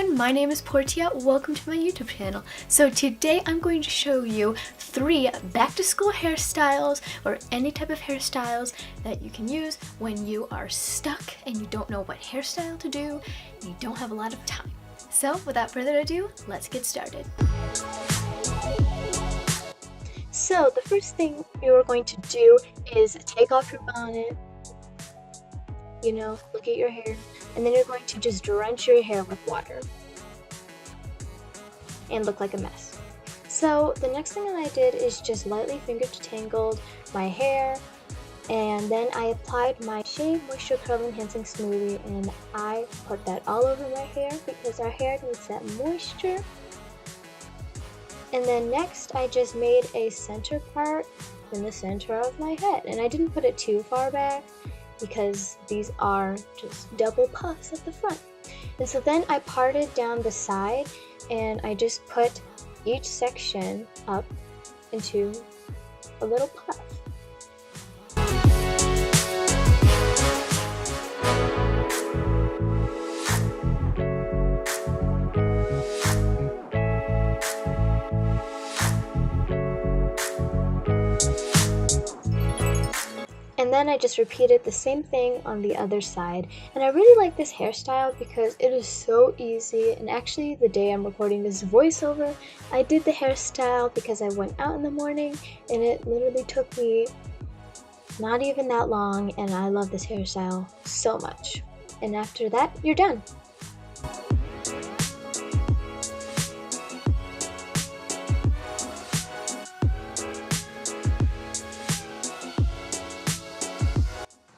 everyone, my name is Portteia. Welcome to my YouTube channel. So today I'm going to show you 3 back to school hairstyles or any type of hairstyles that you can use when you are stuck and you don't know what hairstyle to do and you don't have a lot of time. So without further ado, let's get started. So the first thing you're going to do is take off your bonnet, look at your hair, and then you're going to just drench your hair with water and look like a mess. So the next thing that I did is just lightly finger detangled my hair, and then I applied my Shea Moisture Curl Enhancing Smoothie, and I put that all over my hair because our hair needs that moisture. And then next I just made a center part in the center of my head, and I didn't put it too far back because these are just double puffs at the front. And so then I parted down the side and I just put each section up into a little puff. And then I just repeated the same thing on the other side. And I really like this hairstyle because it is so easy. And actually the day I'm recording this voiceover, I did the hairstyle because I went out in the morning and it literally took me not even that long, and I love this hairstyle so much. And after that, you're done.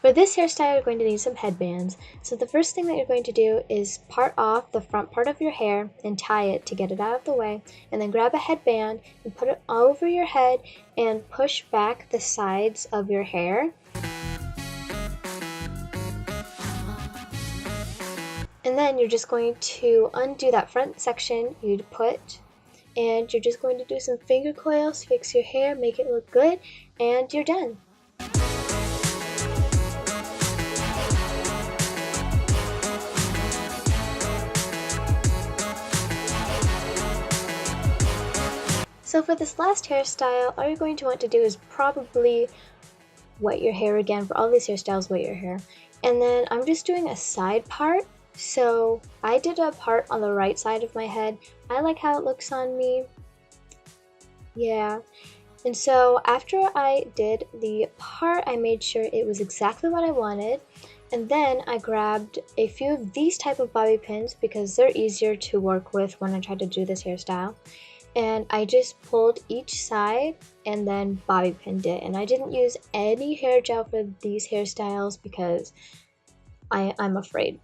For this hairstyle, you're going to need some headbands. So the first thing that you're going to do is part off the front part of your hair and tie it to get it out of the way. And then grab a headband and put it all over your head and push back the sides of your hair. And then you're just going to undo that front section you'd put. And you're just going to do some finger coils, fix your hair, make it look good, and you're done. So for this last hairstyle, all you're going to want to do is probably wet your hair again. For all these hairstyles, wet your hair. And then I'm just doing a side part. So I did a part on the right side of my head. I like how it looks on me. Yeah. And so after I did the part, I made sure it was exactly what I wanted. And then I grabbed a few of these type of bobby pins because they're easier to work with when I try to do this hairstyle. And I just pulled each side and then bobby pinned it. And I didn't use any hair gel for these hairstyles because I'm afraid.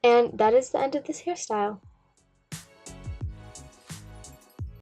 And that is the end of this hairstyle.